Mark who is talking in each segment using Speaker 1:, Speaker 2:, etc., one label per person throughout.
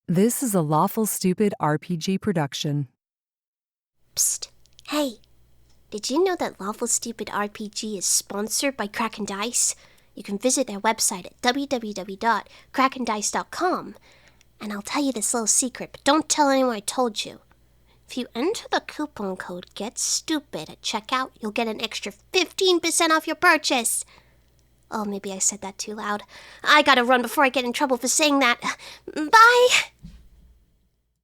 Speaker 1: This is a Lawful Stupid RPG production.
Speaker 2: Psst. Hey, did you know that Lawful Stupid RPG is sponsored by Kraken Dice? You can visit their website at www.krakendice.com. And I'll tell you this little secret, but don't tell anyone I told you. If you enter the coupon code GETSTUPID at checkout, you'll get an extra 15% off your purchase. Oh, maybe I said that too loud. I gotta run before I get in trouble for saying that. Bye!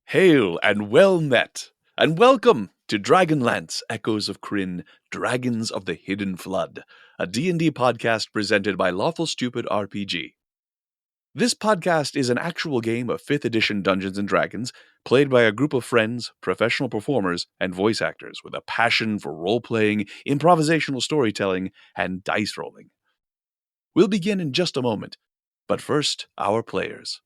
Speaker 3: Hail and well met, and welcome to Dragonlance Echoes of Krynn, Dragons of the Hidden Flood, a D&D podcast presented by Lawful Stupid RPG. This podcast is an actual game of 5th edition Dungeons & Dragons, played by a group of friends, professional performers, and voice actors with a passion for role-playing, improvisational storytelling, and dice rolling. We'll begin in just a moment, but first, our players.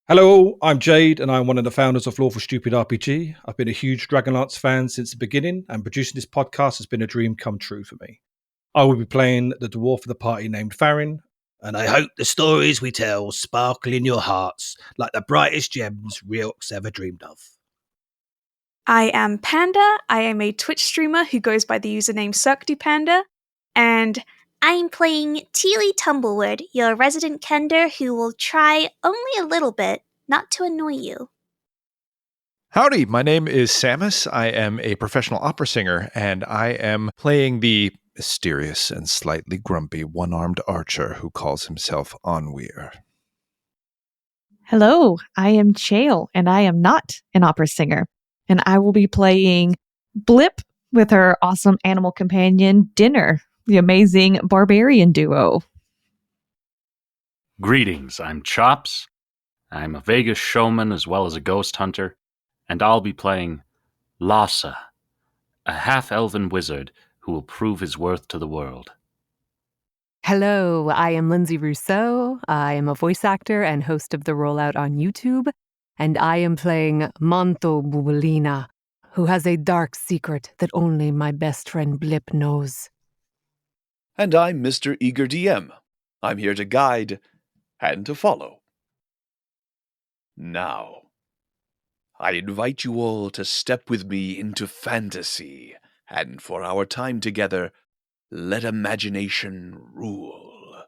Speaker 4: Hello, I'm Jade, and I'm one of the founders of Lawful Stupid RPG. I've been a huge Dragonlance fan since the beginning, and producing this podcast has been a dream come true for me. I will be playing the dwarf of the party named Farron, and I hope the stories we tell sparkle in your hearts like the brightest gems Riox ever dreamed of.
Speaker 5: I am Panda. I am a Twitch streamer who goes by the username CirqueDuPanda, and I'm playing Teely Tumblewood, your resident Kender who will try only a little bit not to annoy you.
Speaker 6: Howdy, my name is Samus. I am a professional opera singer, and I am playing the mysterious and slightly grumpy one-armed archer who calls himself Onweir.
Speaker 7: Hello, I am Chael, and I am not an opera singer, and I will be playing Blip with her awesome animal companion, Dinner, the amazing barbarian duo.
Speaker 8: Greetings, I'm Chops. I'm a Vegas showman as well as a ghost hunter, and I'll be playing Lhasa, a half-elven wizard who will prove his worth to the world.
Speaker 1: Hello, I am Lindsay Rousseau. I am a voice actor and host of The Rollout on YouTube, and I am playing Manto Bubulina, who has a dark secret that only my best friend Blip knows.
Speaker 3: And I'm Mr. Eager DM. I'm here to guide and to follow. Now, I invite you all to step with me into fantasy, and for our time together, let imagination rule.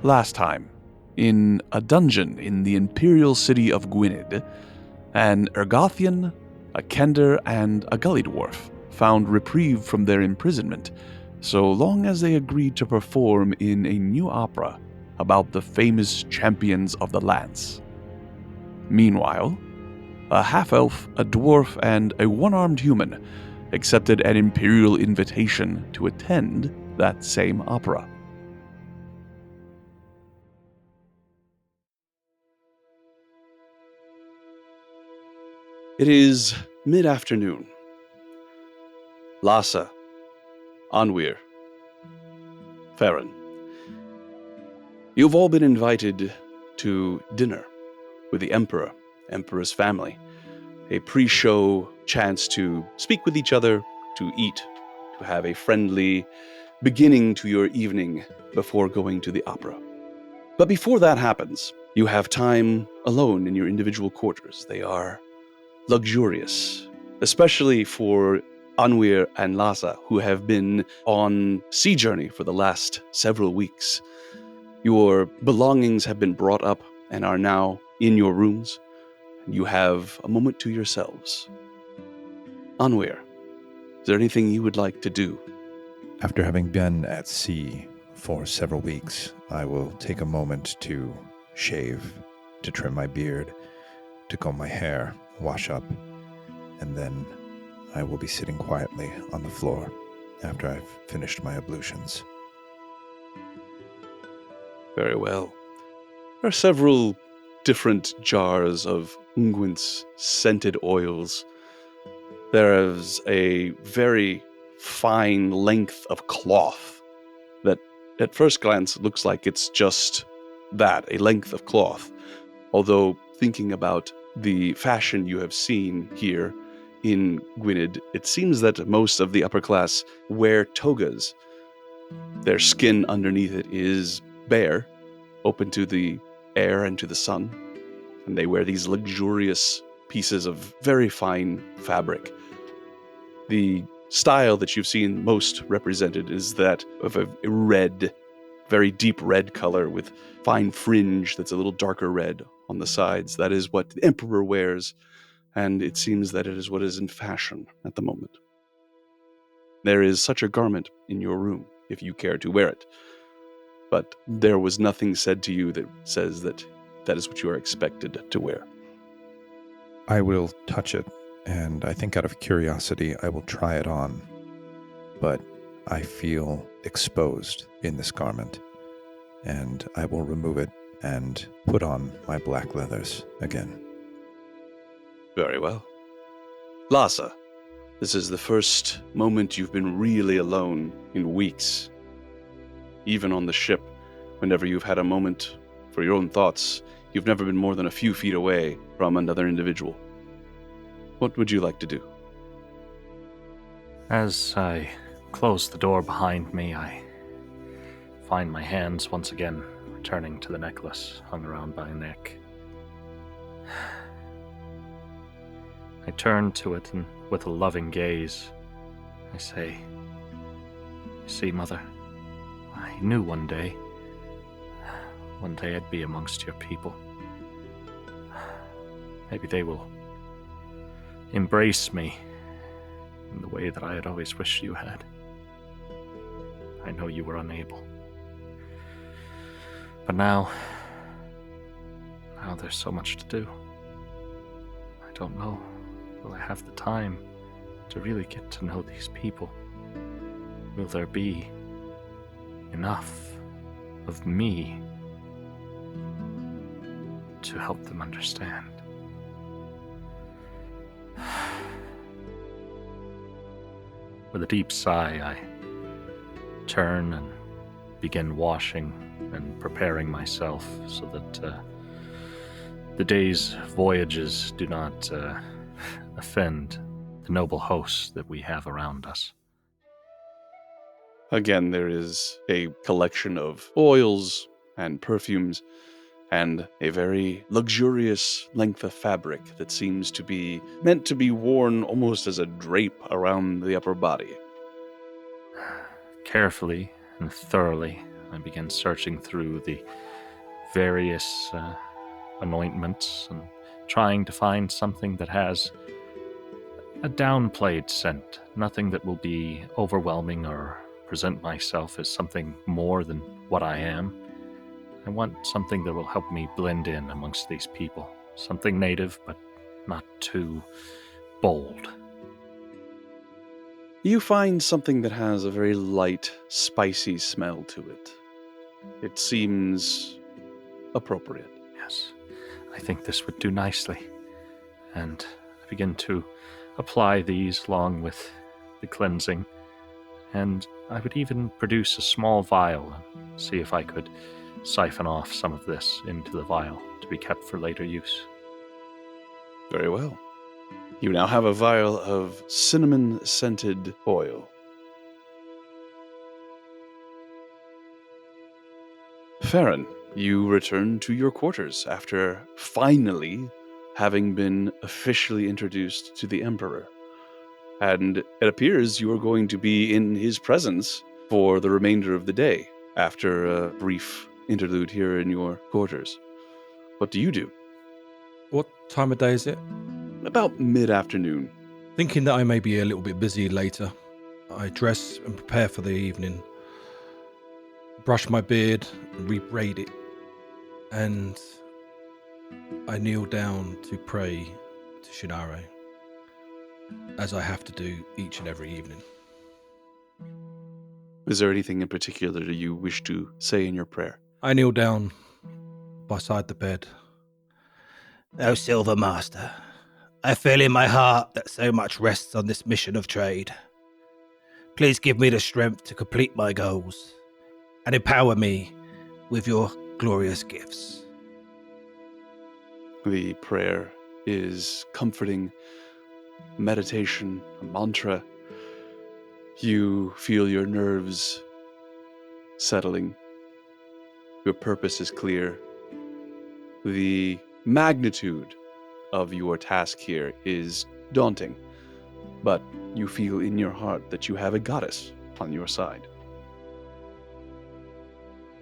Speaker 3: Last time, in a dungeon in the imperial city of Gwynedd, an Ergothian, a Kender, and a Gully Dwarf found reprieve from their imprisonment, so long as they agreed to perform in a new opera about the famous champions of the lance. Meanwhile, a half-elf, a dwarf, and a one-armed human accepted an imperial invitation to attend that same opera. It is mid-afternoon. Lhasa, Onweir, Farron. You've all been invited to dinner with the Emperor's family. A pre-show chance to speak with each other, to eat, to have a friendly beginning to your evening before going to the opera. But before that happens, you have time alone in your individual quarters. They are luxurious, especially for Onweir and Lhasa, who have been on sea journey for the last several weeks. Your belongings have been brought up and are now in your rooms. You have a moment to yourselves. Onweir, is there anything you would like to do?
Speaker 6: After having been at sea for several weeks, I will take a moment to shave, to trim my beard, to comb my hair, wash up, and then I will be sitting quietly on the floor after I've finished my ablutions.
Speaker 3: Very well. There are several different jars of unguents, scented oils. There is a very fine length of cloth that at first glance looks like it's just that, a length of cloth. Although thinking about the fashion you have seen here in Gwynedd, it seems that most of the upper class wear togas. Their skin underneath it is bare, open to the air and to the sun, and they wear these luxurious pieces of very fine fabric. The style that you've seen most represented is that of a red, very deep red color with fine fringe that's a little darker red on the sides. That is what the emperor wears, and it seems that it is what is in fashion at the moment. There is such a garment in your room, if you care to wear it, but there was nothing said to you that says that that is what you are expected to wear.
Speaker 6: I will touch it, and I think out of curiosity I will try it on. But I feel exposed in this garment, and I will remove it and put on my black leathers again.
Speaker 3: Very well. Lhasa, this is the first moment you've been really alone in weeks. Even on the ship, whenever you've had a moment for your own thoughts, you've never been more than a few feet away from another individual. What would you like to do?
Speaker 8: As I close the door behind me, I find my hands once again returning to the necklace hung around my neck. I turn to it, and with a loving gaze, I say, "You see, Mother, I knew one day I'd be amongst your people. Maybe they will embrace me in the way that I had always wished you had. I know you were unable. But now there's so much to do. I don't know, will I have the time to really get to know these people? Will there be enough of me to help them understand?" With a deep sigh, I turn and begin washing and preparing myself so that the day's voyages do not offend the noble hosts that we have around us.
Speaker 3: Again, there is a collection of oils and perfumes and a very luxurious length of fabric that seems to be meant to be worn almost as a drape around the upper body.
Speaker 8: Carefully and thoroughly, I begin searching through the various anointments and trying to find something that has a downplayed scent, nothing that will be overwhelming or present myself as something more than what I am. I want something that will help me blend in amongst these people, something native but not too bold.
Speaker 3: You find something that has a very light, spicy smell to it. It seems appropriate.
Speaker 8: Yes, I think this would do nicely. And I begin to apply these along with the cleansing. And I would even produce a small vial and see if I could siphon off some of this into the vial to be kept for later use.
Speaker 3: Very well. You now have a vial of cinnamon-scented oil. Farron, you return to your quarters after finally having been officially introduced to the Emperor. And it appears you are going to be in his presence for the remainder of the day after a brief interlude here in your quarters. What do you do?
Speaker 4: What time of day is it?
Speaker 3: About mid-afternoon.
Speaker 4: Thinking that I may be a little bit busy later, I dress and prepare for the evening, brush my beard and rebraid it, and I kneel down to pray to Shinare, as I have to do each and every evening.
Speaker 3: Is there anything in particular that you wish to say in your prayer?
Speaker 4: I kneel down beside the bed.
Speaker 9: "O Silver Master, I feel in my heart that so much rests on this mission of trade. Please give me the strength to complete my goals and empower me with your glorious gifts."
Speaker 3: The prayer is comforting meditation, a mantra. You feel your nerves settling. Your purpose is clear. The magnitude of your task here is daunting, but you feel in your heart that you have a goddess on your side.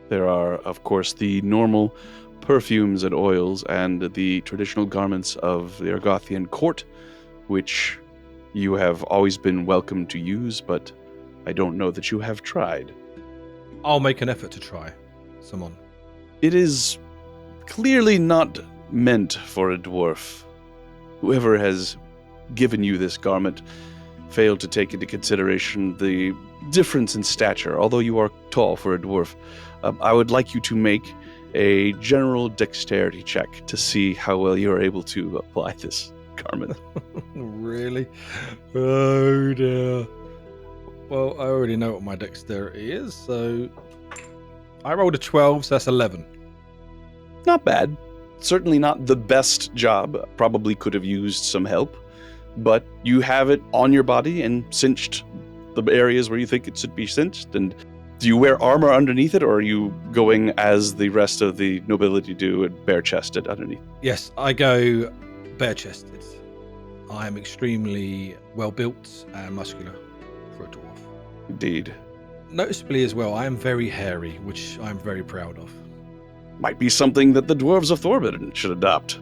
Speaker 3: There are, of course, the normal perfumes and oils and the traditional garments of the Argothian court, which you have always been welcome to use, but I don't know that you have tried.
Speaker 4: I'll make an effort to try. Someone.
Speaker 3: It is clearly not meant for a dwarf. Whoever has given you this garment failed to take into consideration the difference in stature, although you are tall for a dwarf. I would like you to make a general dexterity check to see how well you are able to apply this garment.
Speaker 4: Really? Oh dear. Well, I already know what my dexterity is, so I rolled a 12, so that's 11.
Speaker 3: Not bad. Certainly not the best job. Probably could have used some help, but you have it on your body and cinched the areas where you think it should be cinched. And do you wear armor underneath it, or are you going as the rest of the nobility do and bare-chested underneath?
Speaker 4: Yes, I go bare-chested. I am extremely well-built and muscular for a dwarf.
Speaker 3: Indeed.
Speaker 4: Noticeably as well, I am very hairy, which I'm very proud of.
Speaker 3: Might be something that the dwarves of Thorbidden should adopt.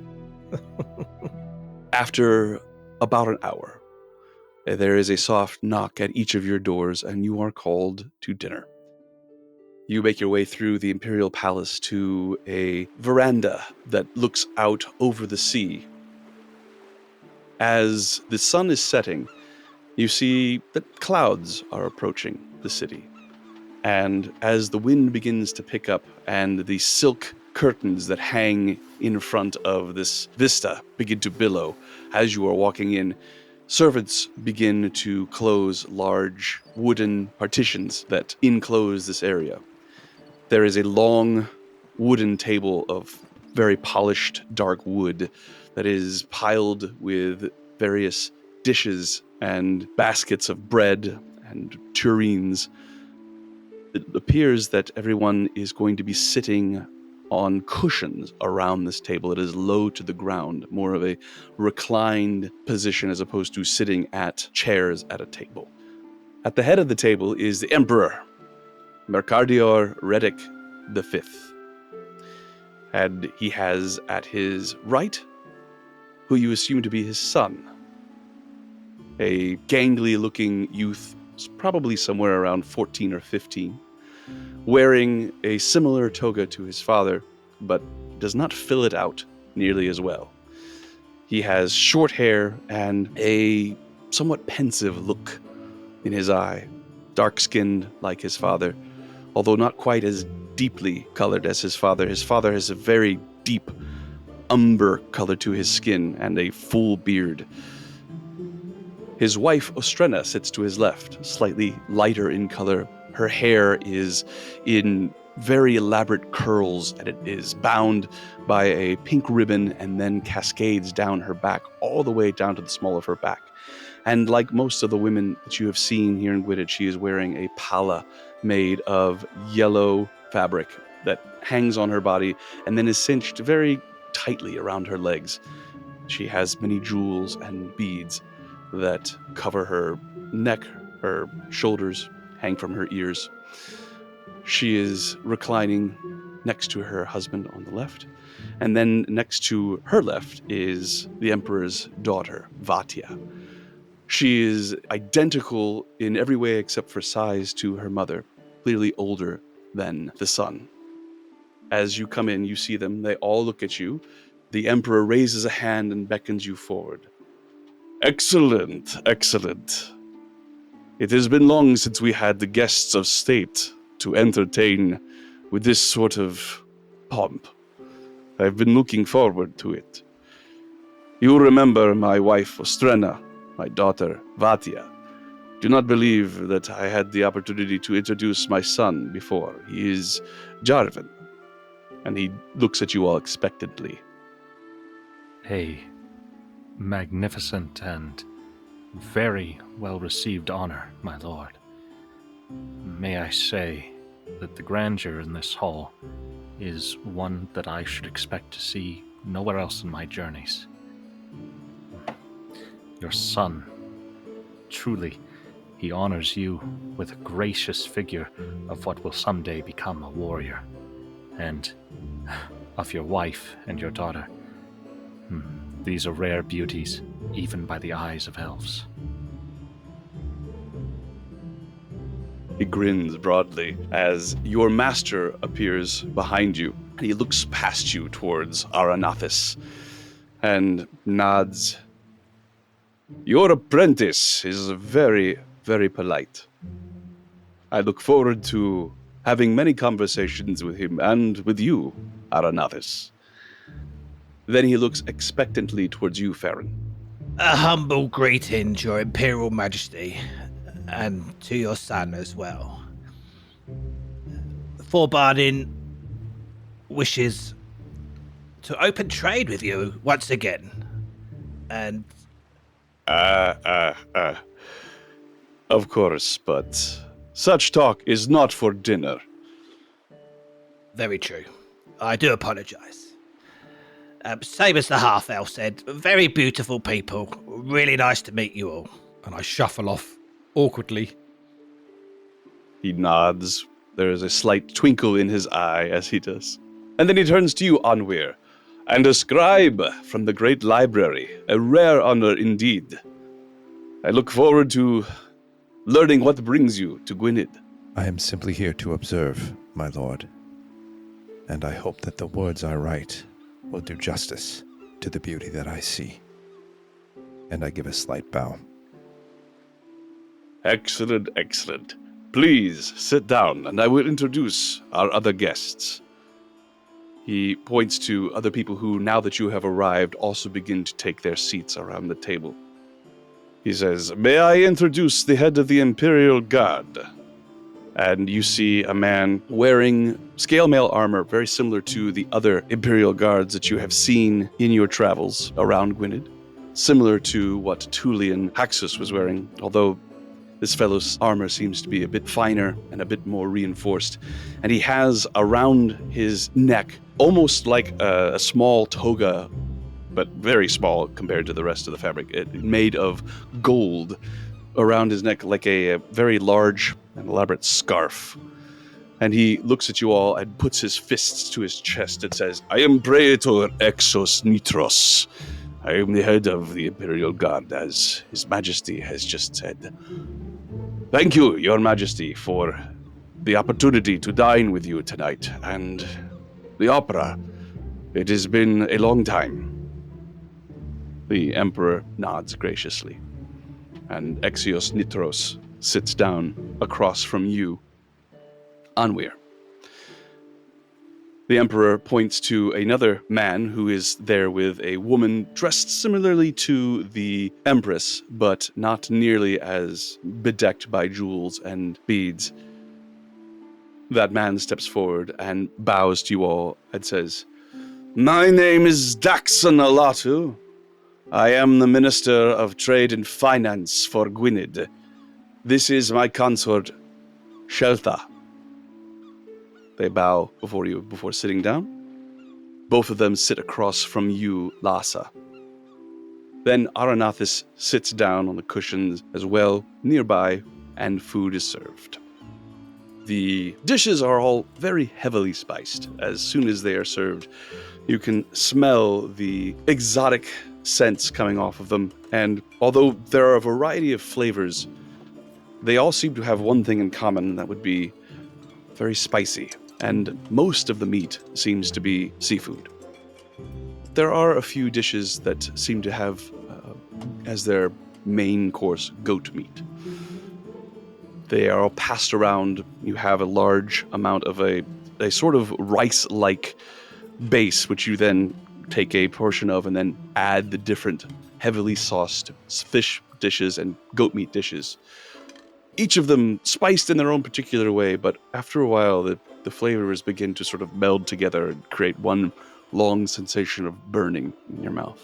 Speaker 3: After about an hour, there is a soft knock at each of your doors, and you are called to dinner. You make your way through the Imperial Palace to a veranda that looks out over the sea. As the sun is setting, you see that clouds are approaching the city. And as the wind begins to pick up and the silk curtains that hang in front of this vista begin to billow as you are walking in, servants begin to close large wooden partitions that enclose this area. There is a long wooden table of very polished dark wood that is piled with various dishes and baskets of bread and tureens. It appears that everyone is going to be sitting on cushions around this table. It is low to the ground, more of a reclined position as opposed to sitting at chairs at a table. At the head of the table is the Emperor, Mercardior Redic V. And he has at his right, who you assume to be his son, a gangly-looking youth, probably somewhere around 14 or 15, wearing a similar toga to his father, but does not fill it out nearly as well. He has short hair and a somewhat pensive look in his eye, dark-skinned like his father, although not quite as deeply colored as his father. His father has a very deep umber color to his skin and a full beard. His wife, Ostrena, sits to his left, slightly lighter in color. Her hair is in very elaborate curls, and it is bound by a pink ribbon and then cascades down her back, all the way down to the small of her back. And like most of the women that you have seen here in Gwynedd, she is wearing a palla made of yellow fabric that hangs on her body and then is cinched very tightly around her legs. She has many jewels and beads that cover her neck, her shoulders, hang from her ears. She is reclining next to her husband on the left, and then next to her left is the Emperor's daughter, Vatia. She is identical in every way except for size to her mother, clearly older than the son. As you come in, you see them. They all look at you. The Emperor raises a hand and beckons you forward. Excellent, excellent. It has been long since we had the guests of state to entertain with this sort of pomp. I've been looking forward to it. You remember my wife Ostrena, my daughter Vatia. Do not believe that I had the opportunity to introduce my son before. He is Jarvan. And he looks at you all expectantly.
Speaker 8: A magnificent and very well-received honor, my lord. May I say that the grandeur in this hall is one that I should expect to see nowhere else in my journeys. Your son, truly, he honors you with a gracious figure of what will someday become a warrior, and of your wife and your daughter. These are rare beauties, even by the eyes of elves.
Speaker 3: He grins broadly as your master appears behind you, and he looks past you towards Aranathis and nods. Your apprentice is very, very polite. I look forward to having many conversations with him and with you, Aranathis. Then he looks expectantly towards you, Farron.
Speaker 9: A humble greeting, Your Imperial Majesty, and to your son as well. Forbardin wishes to open trade with you once again. And
Speaker 3: Of course, but such talk is not for dinner.
Speaker 9: very true. I do apologize. Same as the half-elf said, very beautiful people. Really nice to meet you all.
Speaker 4: And I shuffle off awkwardly.
Speaker 3: He nods. There is a slight twinkle in his eye as he does. And then he turns to you, Anwir, and a scribe from the great library. A rare honor indeed. I look forward to learning what brings you to Gwynedd.
Speaker 6: I am simply here to observe, my lord. And I hope that the words I write will do justice to the beauty that I see. And I give a slight bow.
Speaker 3: Excellent, excellent. Please sit down, and I will introduce our other guests. He points to other people who, now that you have arrived, also begin to take their seats around the table. He says, "May I introduce the head of the Imperial Guard?" And you see a man wearing scale mail armor, very similar to the other Imperial Guards that you have seen in your travels around Gwynedd. Similar to what Tulian Haxus was wearing, although this fellow's armor seems to be a bit finer and a bit more reinforced. And he has around his neck, almost like a small toga, but very small compared to the rest of the fabric, made of gold around his neck, like a very large and elaborate scarf. And he looks at you all and puts his fists to his chest and says, "I am Praetor Exos Nitros. I am the head of the Imperial Guard, as His Majesty has just said. Thank you, Your Majesty, for the opportunity to dine with you tonight, and the opera. It has been a long time." The Emperor nods graciously, and Exios Nitros sits down across from you, Anwir. The Emperor points to another man who is there with a woman dressed similarly to the Empress, but not nearly as bedecked by jewels and beads. That man steps forward and bows to you all and says, "My name is Daxon Alatu. I am the Minister of Trade and Finance for Gwynedd. This is my consort, Sheltha." They bow before you before sitting down. Both of them sit across from you, Lhasa. Then Aranathis sits down on the cushions as well, nearby, and food is served. The dishes are all very heavily spiced. As soon as they are served, you can smell the exotic scents coming off of them, and although there are a variety of flavors, they all seem to have one thing in common, and that would be very spicy, and most of the meat seems to be seafood. There are a few dishes that seem to have as their main course goat meat. They are all passed around. You have a large amount of a sort of rice-like base, which you then take a portion of and then add the different heavily sauced fish dishes and goat meat dishes. Each of them spiced in their own particular way, but after a while, the flavors begin to sort of meld together and create one long sensation of burning in your mouth.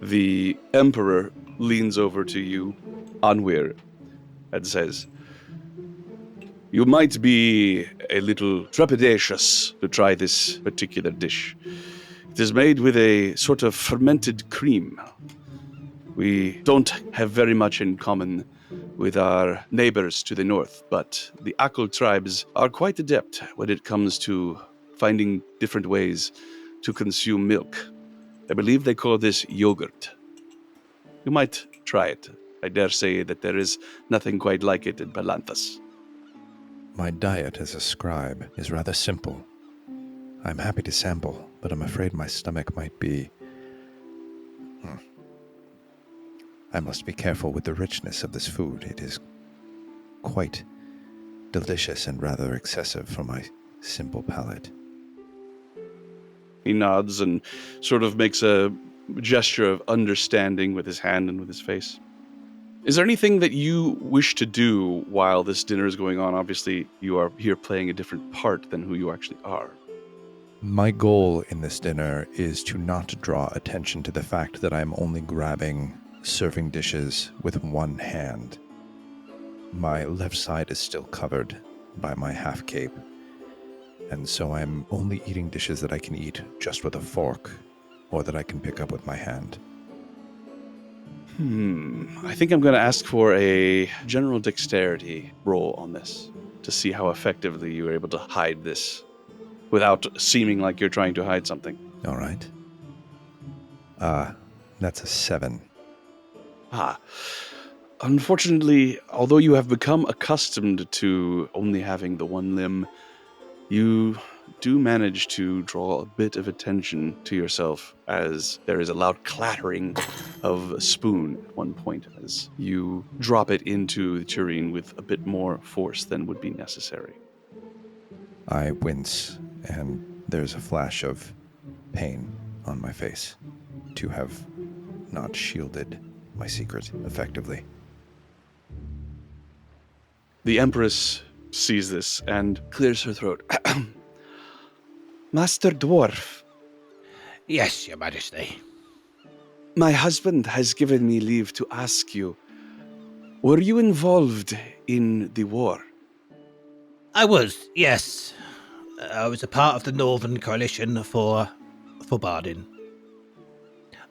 Speaker 3: The Emperor leans over to you, Anwir, and says, "You might be a little trepidatious to try this particular dish. It is made with a sort of fermented cream. We don't have very much in common with our neighbors to the north, but the Akul tribes are quite adept when it comes to finding different ways to consume milk. I believe they call this yogurt. You might try it. I dare say that there is nothing quite like it in Palanthas."
Speaker 6: My diet as a scribe is rather simple. I'm happy to sample, but I'm afraid my stomach might be... I must be careful with the richness of this food. It is quite delicious and rather excessive for my simple palate.
Speaker 3: He nods and sort of makes a gesture of understanding with his hand and with his face. Is there anything that you wish to do while this dinner is going on? Obviously, you are here playing a different part than who you actually are.
Speaker 6: My goal in this dinner is to not draw attention to the fact that I'm only grabbing serving dishes with one hand. My left side is still covered by my half cape, and so I'm only eating dishes that I can eat just with a fork or that I can pick up with my hand.
Speaker 3: I think I'm going to ask for a general dexterity roll on this to see how effectively you are able to hide this without seeming like you're trying to hide something.
Speaker 6: All right. That's a 7.
Speaker 3: Unfortunately, although you have become accustomed to only having the one limb, you do manage to draw a bit of attention to yourself as there is a loud clattering of a spoon at one point as you drop it into the tureen with a bit more force than would be necessary.
Speaker 6: I wince, and there's a flash of pain on my face to have not shielded my secret effectively.
Speaker 3: The Empress sees this and clears her throat. "Master Dwarf,
Speaker 9: Yes, Your Majesty.
Speaker 3: my husband has given me leave to ask you, were you involved in the war?"
Speaker 9: I was, yes. I was a part of the Northern Coalition for Bardin.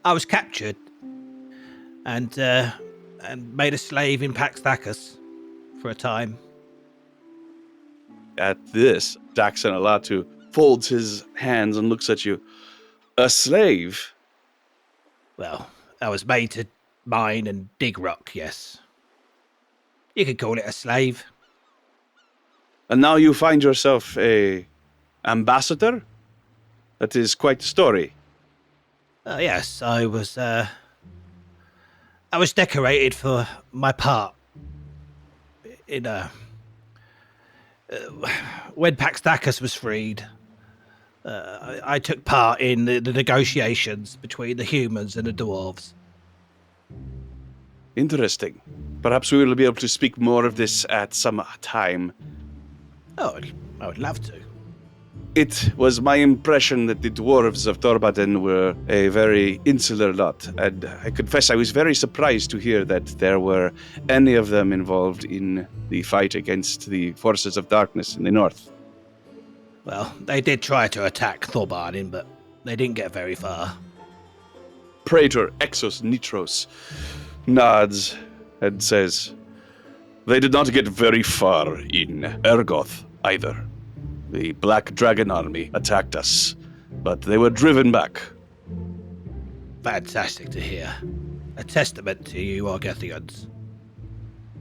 Speaker 9: I was captured and made a slave in Pax Thacus for a time.
Speaker 3: At this, Daxon Alatu folds his hands and looks at you. "A slave?"
Speaker 9: Well, I was made to mine and dig rock, yes. You could call it a slave.
Speaker 3: And now you find yourself a ambassador? That is quite a story.
Speaker 9: Yes, I was decorated for my part in when Pax Thacus was freed. I took part in the negotiations between the humans and the dwarves.
Speaker 3: Interesting. Perhaps we will be able to speak more of this at some time.
Speaker 9: Oh, I would love to.
Speaker 3: It was my impression that the dwarves of Torbaden were a very insular lot, and I confess I was very surprised to hear that there were any of them involved in the fight against the forces of darkness in the north.
Speaker 9: Well, they did try to attack Thorbardin, but they didn't get very far.
Speaker 3: Praetor Exos Nitros nods and says, "They did not get very far in Ergoth either. The Black Dragon army attacked us, but they were driven back."
Speaker 9: Fantastic to hear. A testament to you Argethians.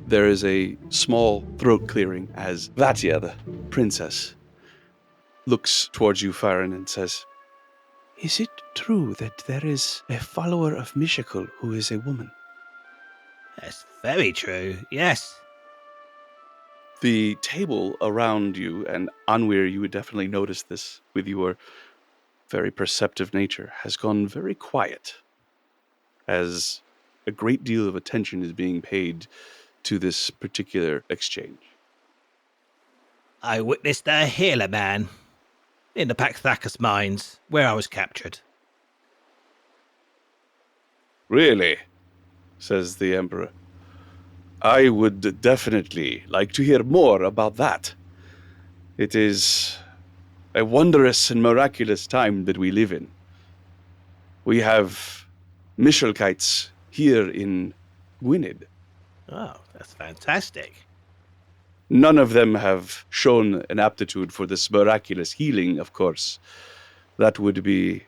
Speaker 3: There is a small throat clearing as Vatia, the princess, looks towards you, Farron, and says, "Is it true that there is a follower of Mishakul who is a woman?"
Speaker 9: That's very true, yes.
Speaker 3: The table around you, and Anwir, you would definitely notice this with your very perceptive nature, has gone very quiet as a great deal of attention is being paid to this particular exchange.
Speaker 9: I witnessed a healer man in the Pax Thacus mines where I was captured.
Speaker 3: Really? Says the Emperor. I would definitely like to hear more about that. It is a wondrous and miraculous time that we live in. We have Mishelkites here in Gwynedd.
Speaker 9: Oh, that's fantastic.
Speaker 3: None of them have shown an aptitude for this miraculous healing, of course. That would be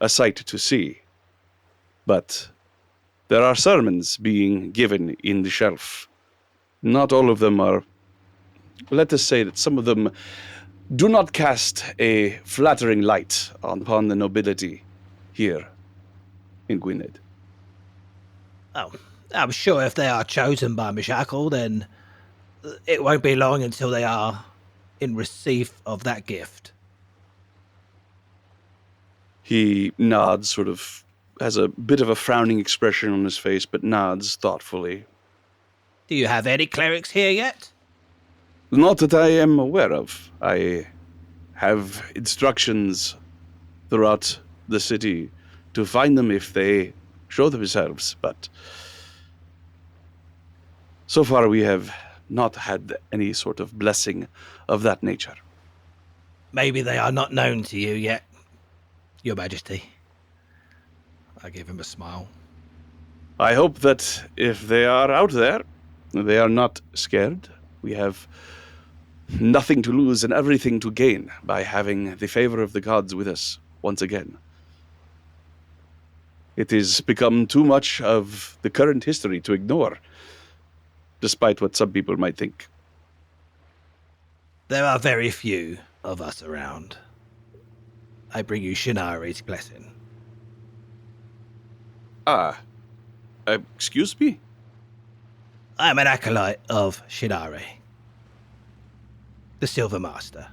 Speaker 3: a sight to see. But there are sermons being given in the shelf. Not all of them are. Let us say that some of them do not cast a flattering light upon the nobility here in Gwynedd.
Speaker 9: Oh, I'm sure if they are chosen by Mishakal, then it won't be long until they are in receipt of that gift.
Speaker 3: He nods, sort of has a bit of a frowning expression on his face, but nods thoughtfully.
Speaker 9: Do you have any clerics here yet?
Speaker 3: Not that I am aware of. I have instructions throughout the city to find them if they show themselves, but so far we have not had any sort of blessing of that nature.
Speaker 9: Maybe they are not known to you yet, Your Majesty. I give him a smile.
Speaker 3: I hope that if they are out there, they are not scared. We have nothing to lose and everything to gain by having the favor of the gods with us once again. It has become too much of the current history to ignore, despite what some people might think.
Speaker 9: There are very few of us around. I bring you Shinari's blessing.
Speaker 3: Excuse me?
Speaker 9: I'm an acolyte of Shinari, the Silver Master.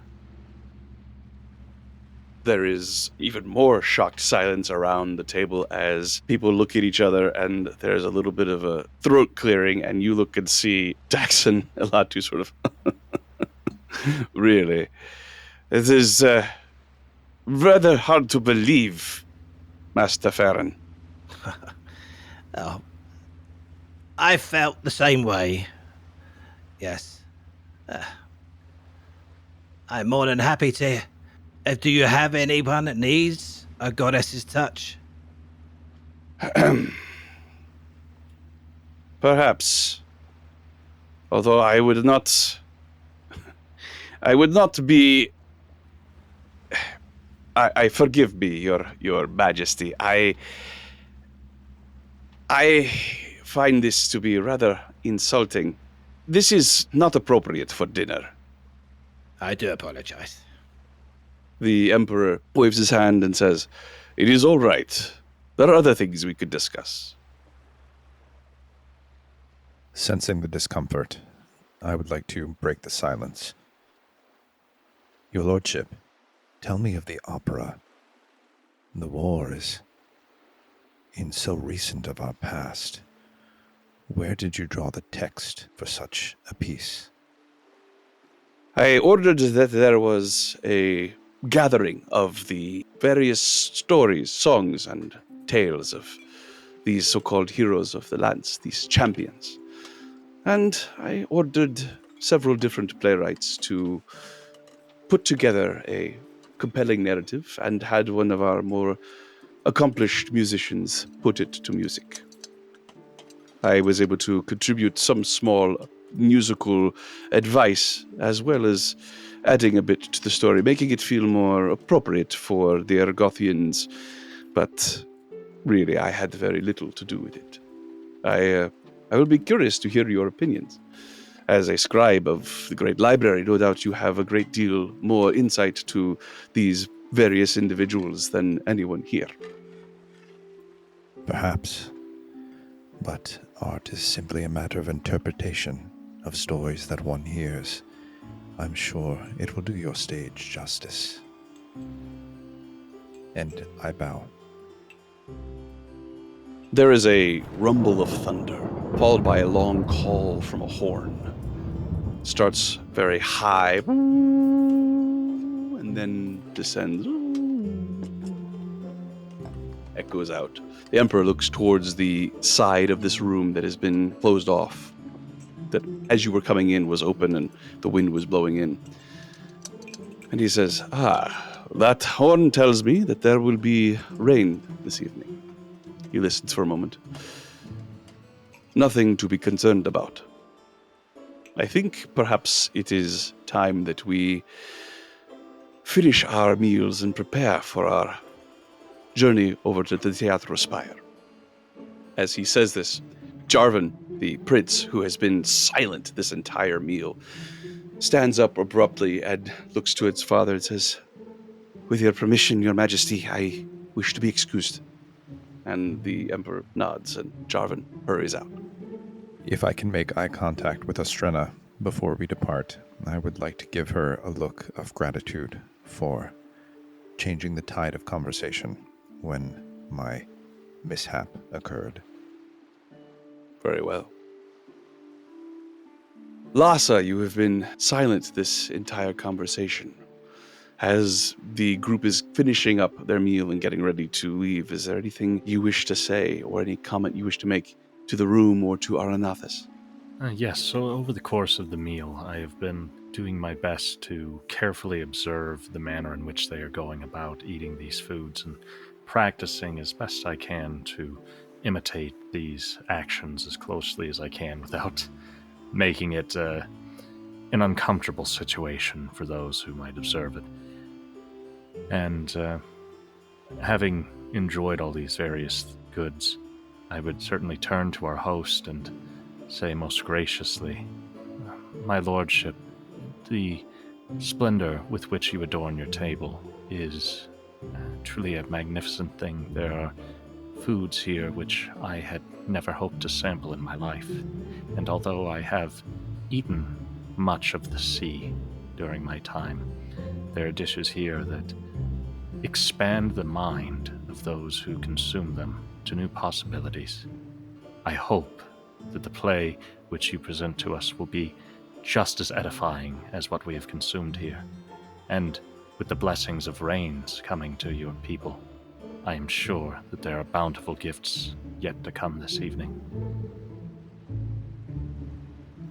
Speaker 3: There is even more shocked silence around the table as people look at each other, and there's a little bit of a throat clearing, and you look and see Daxon Elatu sort of... Really? It is rather hard to believe, Master Farron.
Speaker 9: Oh, I felt the same way. Yes. I'm more than happy to... do you have anyone that needs a goddess's touch?
Speaker 3: Perhaps. Although I would not be... I forgive me, your majesty. I find this to be rather insulting. This is not appropriate for dinner.
Speaker 9: I do apologize.
Speaker 3: The Emperor waves his hand and says, "It is all right. There are other things we could discuss."
Speaker 6: Sensing the discomfort, I would like to break the silence. Your Lordship, tell me of the opera. The war is in so recent of our past. Where did you draw the text for such a piece?
Speaker 3: I ordered that there was a gathering of the various stories, songs, and tales of these so-called heroes of the lands, these champions. And I ordered several different playwrights to put together a compelling narrative and had one of our more accomplished musicians put it to music. I was able to contribute some small musical advice as well as adding a bit to the story, making it feel more appropriate for the Argothians, but really I had very little to do with it. I will be curious to hear your opinions. As a scribe of the great library, no doubt you have a great deal more insight to these various individuals than anyone here.
Speaker 6: Perhaps. But art is simply a matter of interpretation of stories that one hears. I'm sure it will do your stage justice. And I bow.
Speaker 3: There is a rumble of thunder, followed by a long call from a horn. It starts very high, and then descends. echoes out. The Emperor looks towards the side of this room that has been closed off, that as you were coming in was open and the wind was blowing in. And he says, that horn tells me that there will be rain this evening. He listens for a moment. Nothing to be concerned about. I think perhaps it is time that we finish our meals and prepare for our journey over to the Teatro Spire. As he says this, Jarvan, the prince, who has been silent this entire meal, stands up abruptly and looks to its father and says, "With your permission, your majesty, I wish to be excused." And the Emperor nods and Jarvan hurries out.
Speaker 6: If I can make eye contact with Estrena before we depart, I would like to give her a look of gratitude for changing the tide of conversation when my mishap occurred.
Speaker 3: Very well. Lhasa, you have been silent this entire conversation. As the group is finishing up their meal and getting ready to leave, is there anything you wish to say or any comment you wish to make to the room or to Aranathas?
Speaker 8: Yes, so over the course of the meal, I have been doing my best to carefully observe the manner in which they are going about eating these foods and practicing as best I can to imitate these actions as closely as I can without making it an uncomfortable situation for those who might observe it. And having enjoyed all these various goods, I would certainly turn to our host and say most graciously, "My lordship, the splendor with which you adorn your table is truly a magnificent thing. There are foods here which I had never hoped to sample in my life, and although I have eaten much of the sea during my time, there are dishes here that expand the mind of those who consume them to new possibilities. I hope that the play which you present to us will be just as edifying as what we have consumed here, and with the blessings of rains coming to your people, I am sure that there are bountiful gifts yet to come this evening."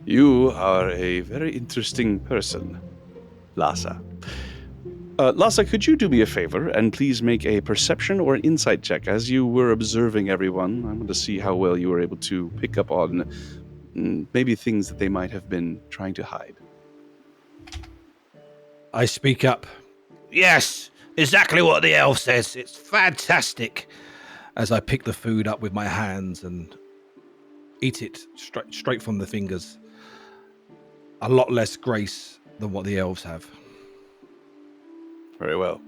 Speaker 3: You are a very interesting person, Lhasa. Lhasa, could you do me a favor and please make a perception or an insight check? As you were observing everyone, I want to see how well you were able to pick up on maybe things that they might have been trying to hide.
Speaker 9: I speak up. Yes, exactly what the elf says. It's fantastic. As I pick the food up with my hands and eat it straight from the fingers. A lot less grace than what the elves have.
Speaker 3: Very well.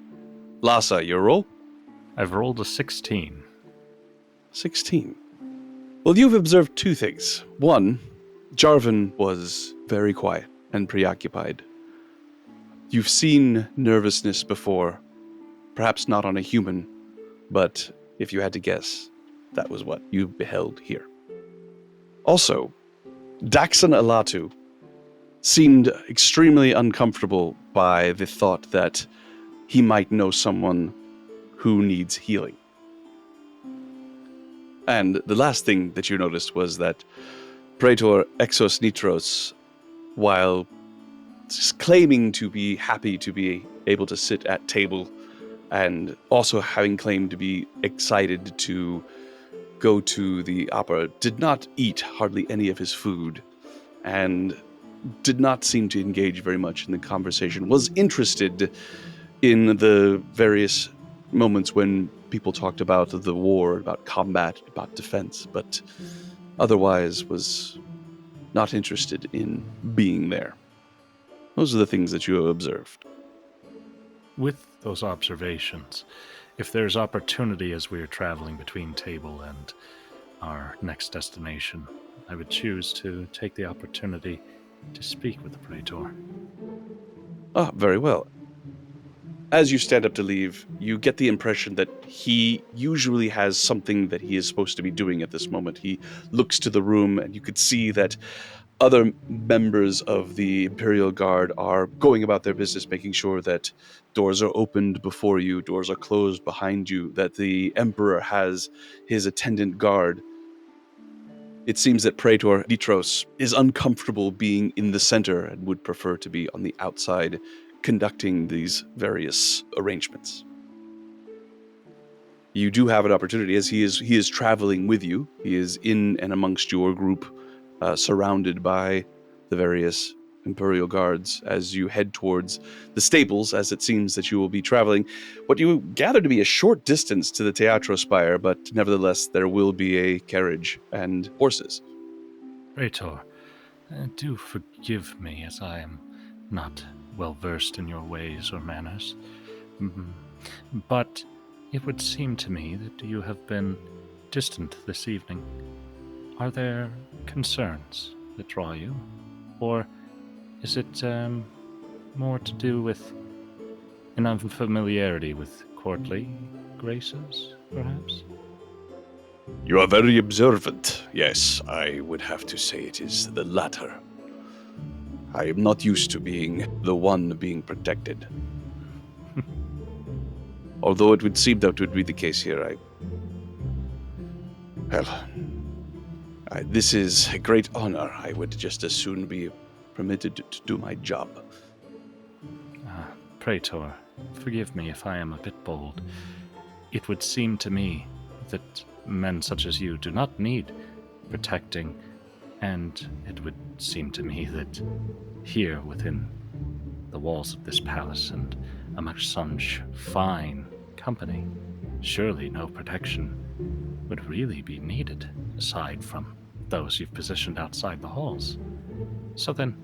Speaker 3: Lhasa, your roll?
Speaker 8: I've rolled a 16.
Speaker 3: 16. Well, you've observed two things. One, Jarvan was very quiet and preoccupied. You've seen nervousness before, perhaps not on a human, but if you had to guess, that was what you beheld here. Also, Daxon Alatu seemed extremely uncomfortable by the thought that he might know someone who needs healing. And the last thing that you noticed was that Praetor Exos Nitros, while claiming to be happy to be able to sit at table and also having claimed to be excited to go to the opera, did not eat hardly any of his food and did not seem to engage very much in the conversation, was interested in the various moments when people talked about the war, about combat, about defense, but otherwise was not interested in being there. Those are the things that you have observed.
Speaker 8: With those observations, if there's opportunity as we are traveling between table and our next destination, I would choose to take the opportunity to speak with the Praetor.
Speaker 3: Very well. As you stand up to leave, you get the impression that he usually has something that he is supposed to be doing at this moment. He looks to the room, and you could see that Other members of the Imperial Guard are going about their business, making sure that doors are opened before you, doors are closed behind you, that the Emperor has his attendant guard. It seems that Praetor Ditros is uncomfortable being in the center and would prefer to be on the outside conducting these various arrangements. You do have an opportunity, as he is traveling with you. He is in and amongst your group, surrounded by the various Imperial guards as you head towards the stables, as it seems that you will be traveling what you gather to be a short distance to the Teatro Spire, but nevertheless there will be a carriage and horses.
Speaker 8: Praetor, do forgive me, as I am not well versed in your ways or manners. But it would seem to me that you have been distant this evening. Are there concerns that draw you? Or is it more to do with an unfamiliarity with courtly graces, perhaps?
Speaker 3: You are very observant. Yes, I would have to say it is the latter. I am not used to being the one being protected. Although it would seem that would be the case here, this is a great honor. I would just as soon be permitted to do my job.
Speaker 8: Praetor, forgive me if I am a bit bold. It would seem to me that men such as you do not need protecting, and it would seem to me that here within the walls of this palace and amongst such fine company, surely no protection would really be needed aside from those you've positioned outside the halls. So then,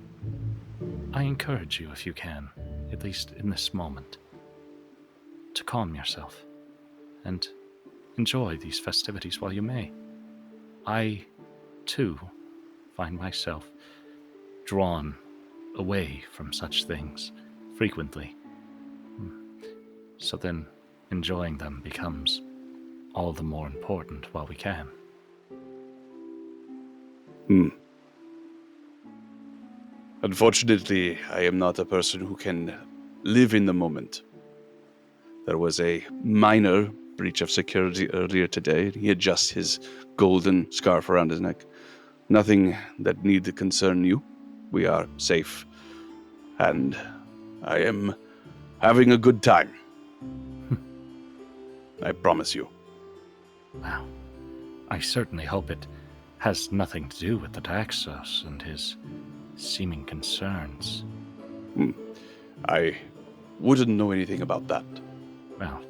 Speaker 8: I encourage you, if you can, at least in this moment, to calm yourself and enjoy these festivities while you may. I, too, find myself drawn away from such things frequently. So then, enjoying them becomes all the more important while we can.
Speaker 3: Unfortunately, I am not a person who can live in the moment. There was a minor breach of security earlier today. He adjusts his golden scarf around his neck. Nothing that need to concern you. We are safe. And I am having a good time. I promise you.
Speaker 8: Wow. I certainly hope it has nothing to do with the Daxos and his seeming concerns.
Speaker 3: I wouldn't know anything about that.
Speaker 8: Well,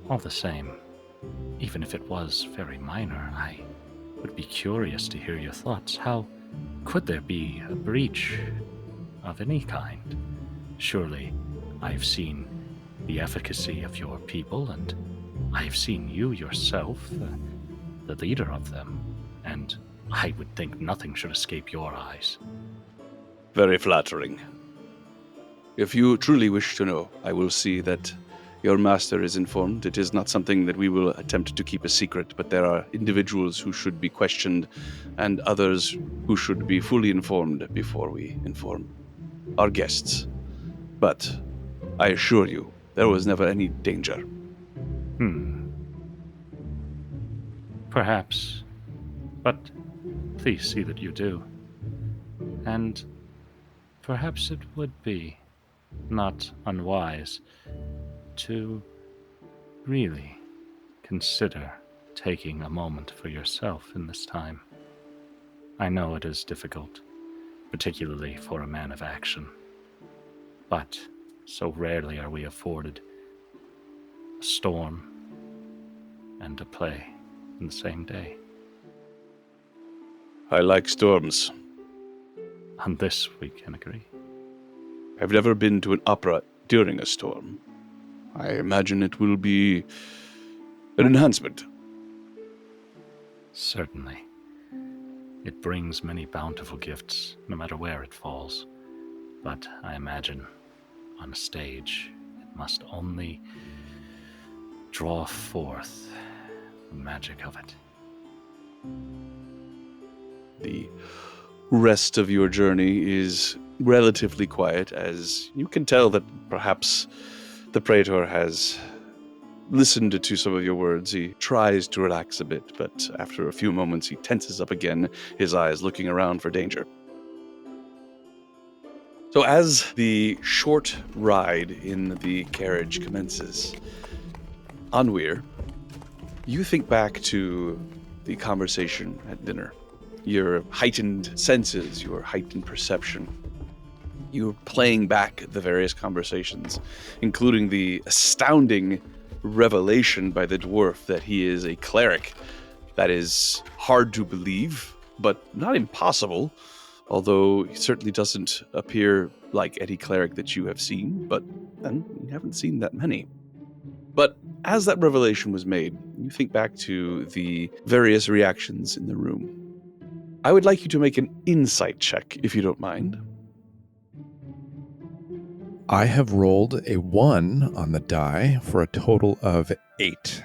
Speaker 8: all the same, even if it was very minor, I would be curious to hear your thoughts. How could there be a breach of any kind? Surely I've seen the efficacy of your people, and I've seen you yourself, the leader of them, and I would think nothing should escape your eyes.
Speaker 3: Very flattering. If you truly wish to know, I will see that your master is informed. It is not something that we will attempt to keep a secret, but there are individuals who should be questioned and others who should be fully informed before we inform our guests. But I assure you, there was never any danger.
Speaker 8: Perhaps. But please see that you do. And perhaps it would be not unwise to really consider taking a moment for yourself in this time. I know it is difficult, particularly for a man of action, but so rarely are we afforded a storm and a play in the same day.
Speaker 3: I like storms.
Speaker 8: On this we can agree.
Speaker 3: I've never been to an opera during a storm. I imagine it will be an enhancement.
Speaker 8: Certainly. It brings many bountiful gifts, no matter where it falls. But I imagine on a stage, it must only draw forth the magic of it.
Speaker 3: The rest of your journey is relatively quiet, as you can tell that perhaps the Praetor has listened to some of your words. He tries to relax a bit, but after a few moments he tenses up again, his eyes looking around for danger. So as the short ride in the carriage commences, Anwir, you think back to the conversation at dinner. Your heightened senses, your heightened perception. You're playing back the various conversations, including the astounding revelation by the dwarf that he is a cleric. That is hard to believe, but not impossible, although he certainly doesn't appear like any cleric that you have seen, but then you haven't seen that many. But as that revelation was made, you think back to the various reactions in the room. I would like you to make an insight check, if you don't mind.
Speaker 6: I have rolled a 1 on the die for a total of 8.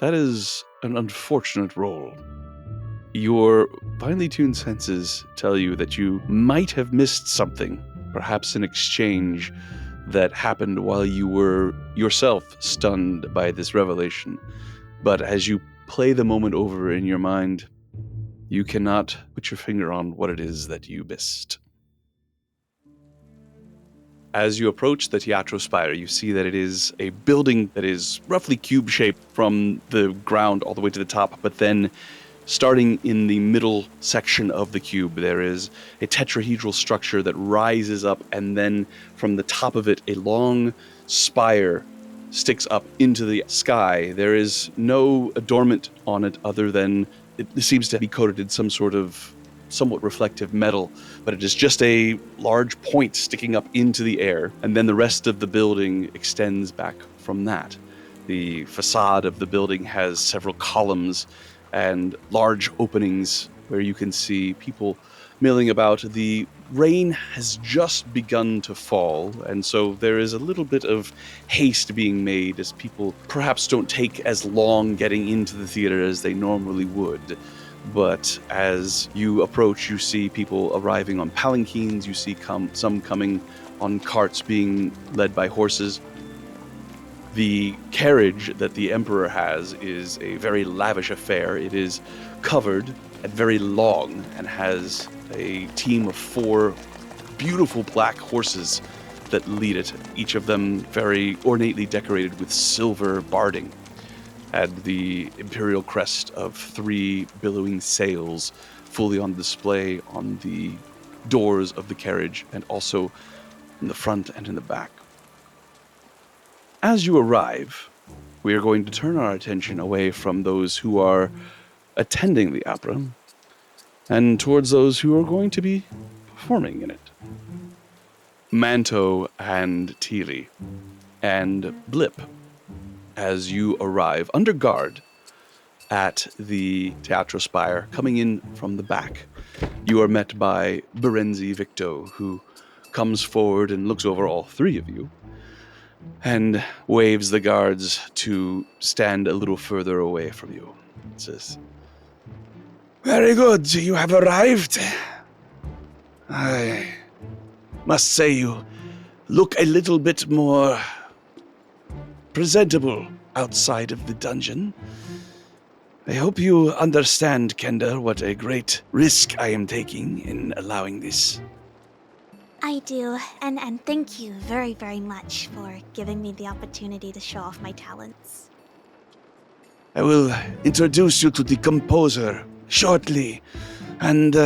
Speaker 3: That is an unfortunate roll. Your finely tuned senses tell you that you might have missed something, perhaps an exchange that happened while you were yourself stunned by this revelation. But as you play the moment over in your mind, you cannot put your finger on what it is that you missed. As you approach the Teatro Spire, you see that it is a building that is roughly cube-shaped from the ground all the way to the top, but then starting in the middle section of the cube, there is a tetrahedral structure that rises up, and then from the top of it, a long spire sticks up into the sky. There is no adornment on it other than it seems to be coated in some sort of somewhat reflective metal, but it is just a large point sticking up into the air, and then the rest of the building extends back from that. The facade of the building has several columns and large openings where you can see people milling about. The rain has just begun to fall, and so there is a little bit of haste being made as people perhaps don't take as long getting into the theater as they normally would. But as you approach, you see people arriving on palanquins, you see some coming on carts being led by horses. The carriage that the Emperor has is a very lavish affair. It is covered and very long and has a team of 4 beautiful black horses that lead it, each of them very ornately decorated with silver barding, and the imperial crest of 3 billowing sails fully on display on the doors of the carriage and also in the front and in the back. As you arrive, we are going to turn our attention away from those who are attending the opera and towards those who are going to be performing in it. Manto and Tili and Blip, as you arrive under guard at the Teatro Spire, coming in from the back, you are met by Berenzi Victo, who comes forward and looks over all 3 of you and waves the guards to stand a little further away from you. It says, "Very good, you have arrived. I must say you look a little bit more presentable outside of the dungeon. I hope you understand, Kender, what a great risk I am taking in allowing this."
Speaker 5: I do, and thank you very, very much for giving me the opportunity to show off my talents.
Speaker 3: I will introduce you to the composer shortly, and,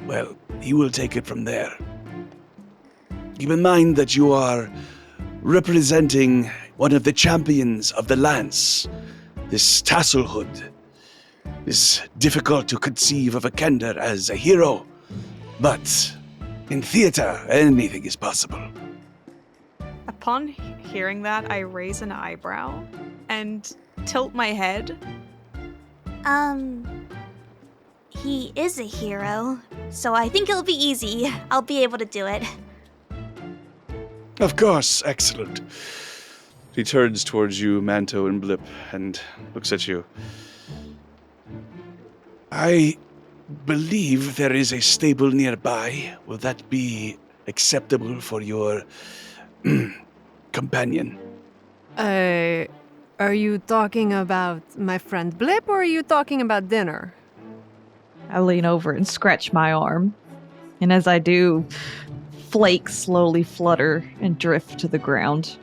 Speaker 3: well, he will take it from there. Keep in mind that you are representing one of the champions of the lance. This Tasselhood. It is difficult to conceive of a Kender as a hero, but in theater, anything is possible.
Speaker 5: Upon hearing that, I raise an eyebrow and tilt my head. He is a hero, so I think it'll be easy. I'll be able to do it.
Speaker 3: Of course, excellent. He turns towards you, Manto and Blip, and looks at you. I believe there is a stable nearby. Will that be acceptable for your companion?
Speaker 1: Are you talking about my friend Blip, or are you talking about dinner?
Speaker 7: I lean over and scratch my arm. And as I do, flakes slowly flutter and drift to the ground.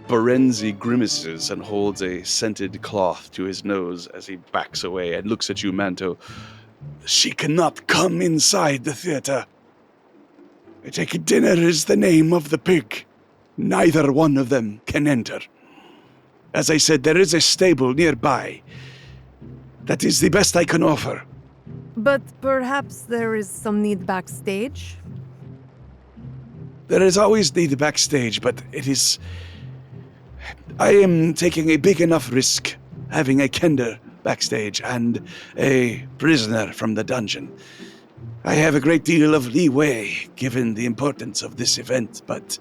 Speaker 3: Barenzi grimaces and holds a scented cloth to his nose as he backs away and looks at you, Manto. She cannot come inside the theater. I take it dinner is the name of the pig. Neither one of them can enter. As I said, there is a stable nearby. That is the best I can offer.
Speaker 1: But perhaps there is some need backstage?
Speaker 3: There is always need backstage, but it is... I am taking a big enough risk having a kender backstage and a prisoner from the dungeon. I have a great deal of leeway given the importance of this event, but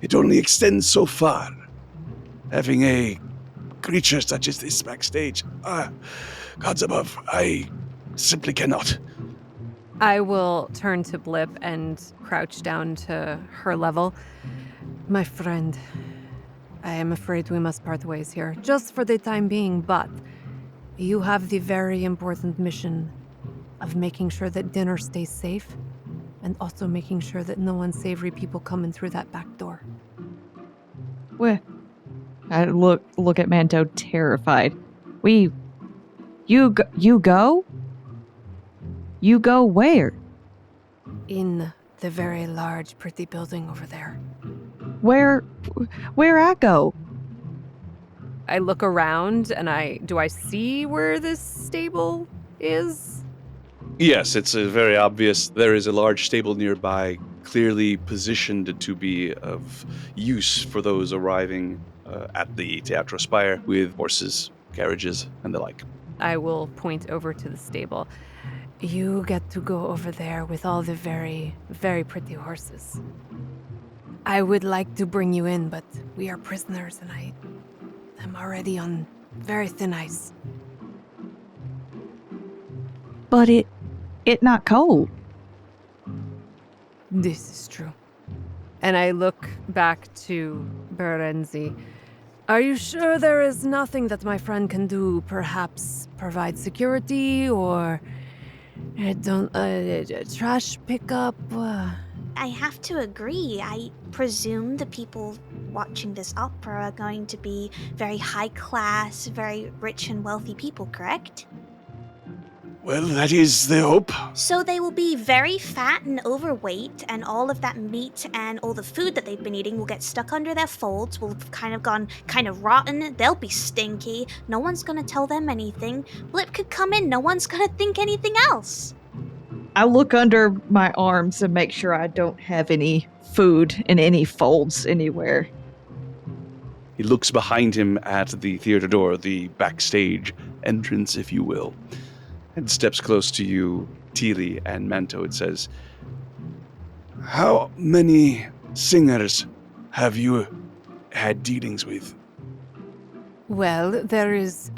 Speaker 3: it only extends so far. Having a creature such as this backstage, gods above, I simply cannot.
Speaker 1: I will turn to Blip and crouch down to her level. My friend, I am afraid we must part ways here, just for the time being, but you have the very important mission of making sure that dinner stays safe, and also making sure that no unsavory people come in through that back door.
Speaker 7: Where? I look at Manto terrified. You go? You go where?
Speaker 1: In the very large, pretty building over there.
Speaker 7: Where I go?
Speaker 1: I look around and do I see where this stable is?
Speaker 3: Yes, it's very obvious. There is a large stable nearby, clearly positioned to be of use for those arriving at the Teatro Spire with horses, carriages, and the like.
Speaker 1: I will point over to the stable. You get to go over there with all the very, very pretty horses. I would like to bring you in, but we are prisoners and I am already on very thin ice.
Speaker 7: But it not cold.
Speaker 1: This is true. And I look back to Berenzi. Are you sure there is nothing that my friend can do? Perhaps provide security or trash pickup?
Speaker 5: I have to agree. I presume the people watching this opera are going to be very high class, very rich and wealthy people, correct?
Speaker 3: Well, that is the hope.
Speaker 5: So they will be very fat and overweight, and all of that meat and all the food that they've been eating will get stuck under their folds, will have kind of gone kind of rotten. They'll be stinky. No one's gonna tell them anything. Blip could come in, no one's gonna think anything else.
Speaker 7: I look under my arms and make sure I don't have any food in any folds anywhere.
Speaker 3: He looks behind him at the theater door, the backstage entrance, if you will, and steps close to you, Teely and Manto, and says, how many singers have you had dealings with?
Speaker 1: Well, there is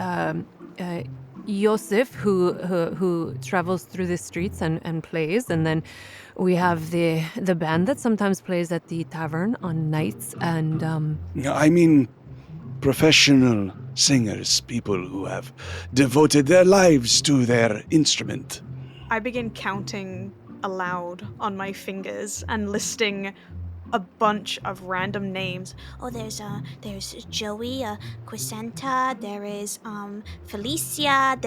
Speaker 1: Yosef, who travels through the streets and plays, and then we have the band that sometimes plays at the tavern on nights, and
Speaker 3: I mean professional singers, people who have devoted their lives to their instrument.
Speaker 5: I begin counting aloud on my fingers and listing a bunch of random names. Oh, there's Joey, Quisenta, there is Felicia,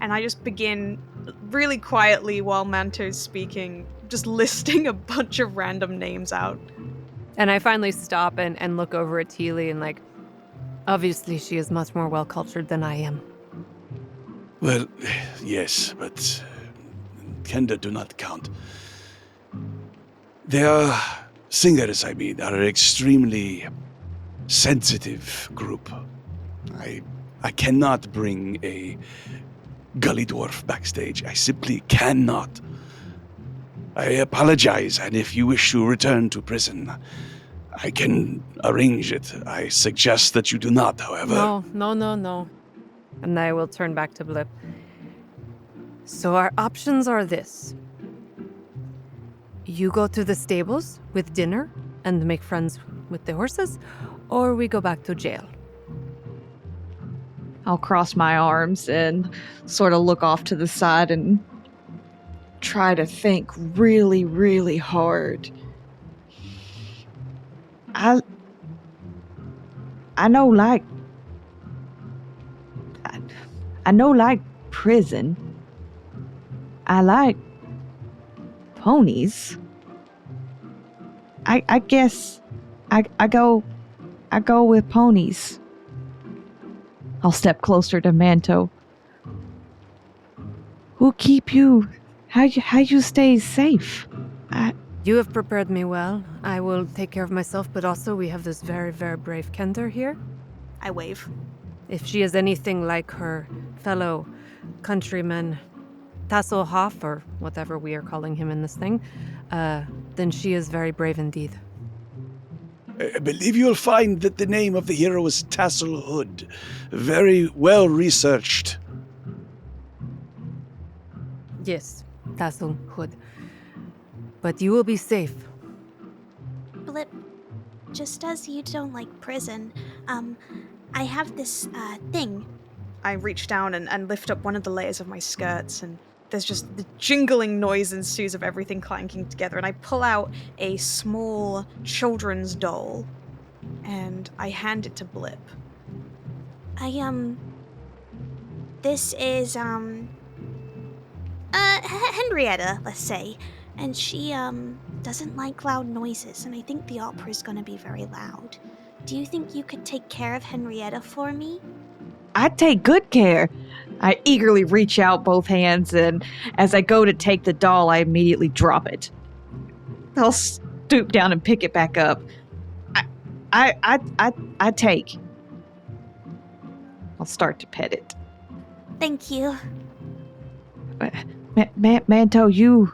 Speaker 5: and I just begin really quietly while Manto's speaking, just listing a bunch of random names out.
Speaker 1: And I finally stop and look over at Teely and obviously she is much more well-cultured than I am.
Speaker 3: Well, yes, but Kenda do not count. They are singers, I mean, are an extremely sensitive group. I cannot bring a gully dwarf backstage. I simply cannot. I apologize, and if you wish to return to prison, I can arrange it. I suggest that you do not, however.
Speaker 1: No. And I will turn back to Blip. So our options are this. You go to the stables with dinner and make friends with the horses, or we go back to jail.
Speaker 7: I'll cross my arms and sort of look off to the side and try to think really, really hard. I know like I know like prison. I like ponies. I guess I go with ponies. I'll step closer to Manto. Who keep you? How you stay safe?
Speaker 1: You have prepared me well. I will take care of myself, but also we have this very, very brave Kender here.
Speaker 5: I wave.
Speaker 1: If she is anything like her fellow countryman, Tasselhoff, or whatever we are calling him in this thing, then she is very brave indeed.
Speaker 3: I believe you'll find that the name of the hero is Tassel Hood. Very well researched.
Speaker 1: Yes, Tassel Hood. But you will be safe.
Speaker 2: Blip, just as you don't like prison, I have this, thing.
Speaker 5: I reach down and lift up one of the layers of my skirts, and there's just the jingling noise ensues of everything clanking together, and I pull out a small children's doll, and I hand it to Blip.
Speaker 2: This is, Henrietta, let's say. And she, doesn't like loud noises, and I think the opera's gonna be very loud. Do you think you could take care of Henrietta for me?
Speaker 7: I take good care. I eagerly reach out both hands, and as I go to take the doll, I immediately drop it. I'll stoop down and pick it back up. I take. I'll start to pet it.
Speaker 2: Thank you.
Speaker 7: Manto, you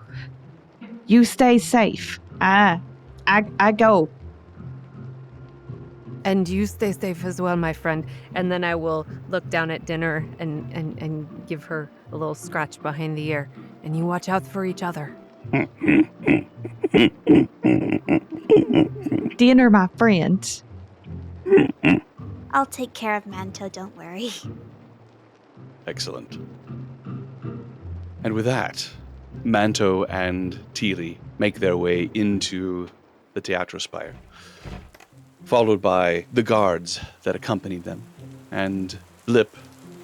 Speaker 7: stay safe. I go.
Speaker 1: And you stay safe as well, my friend. And then I will look down at Dinner and give her a little scratch behind the ear. And you watch out for each other.
Speaker 7: Dinner, my friend.
Speaker 2: I'll take care of Manto, don't worry.
Speaker 3: Excellent. And with that, Manto and Teely make their way into the Teatro Spire, followed by the guards that accompany them. And Blip,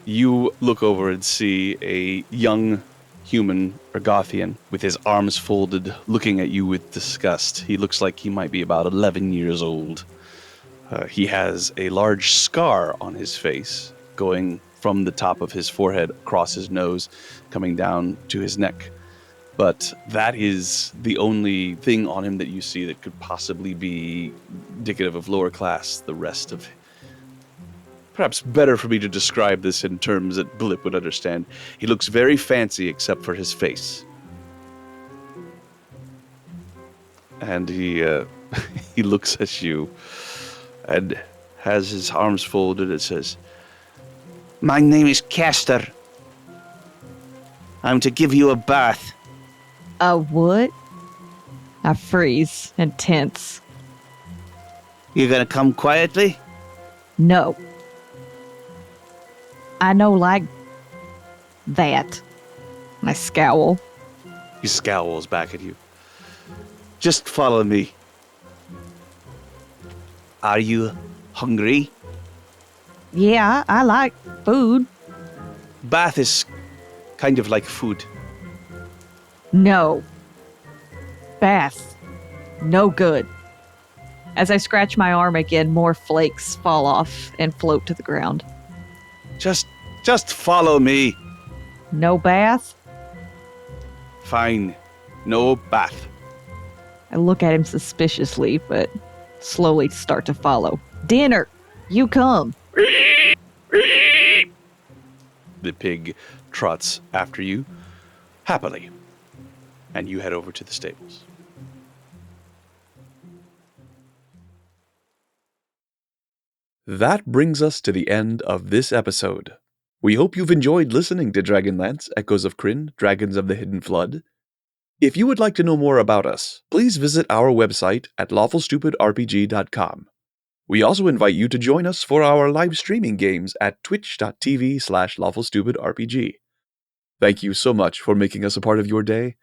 Speaker 3: you look over and see a young human Ergothian with his arms folded, looking at you with disgust. He looks like he might be about 11 years old. He has a large scar on his face, going from the top of his forehead across his nose, coming down to his neck. But that is the only thing on him that you see that could possibly be indicative of lower class. The rest of... Perhaps better for me to describe this in terms that Blip would understand. He looks very fancy except for his face. And he he looks at you and has his arms folded and says, "My name is Castor. I'm to give you a bath."
Speaker 7: A what? I freeze and tense.
Speaker 3: You gonna come quietly?
Speaker 7: No. I know like that. I scowl.
Speaker 3: He scowls back at you. "Just follow me. Are you hungry?"
Speaker 7: Yeah, I like food.
Speaker 3: Bath is kind of like food.
Speaker 7: No. Bath. No good. As I scratch my arm again, more flakes fall off and float to the ground.
Speaker 3: Just follow me.
Speaker 7: No bath?
Speaker 3: Fine. No bath.
Speaker 7: I look at him suspiciously, but slowly start to follow. Dinner! You come!
Speaker 3: The pig trots after you, happily, and you head over to the stables. That brings us to the end of this episode. We hope you've enjoyed listening to Dragonlance, Echoes of Krynn, Dragons of the Hidden Flood. If you would like to know more about us, please visit our website at lawfulstupidrpg.com. We also invite you to join us for our live streaming games at twitch.tv/lawfulstupidrpg. Thank you so much for making us a part of your day.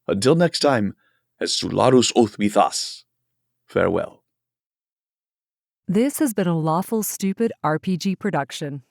Speaker 3: Until next time, as Sularus oath with us. Farewell.
Speaker 1: This has been a Lawful Stupid RPG production.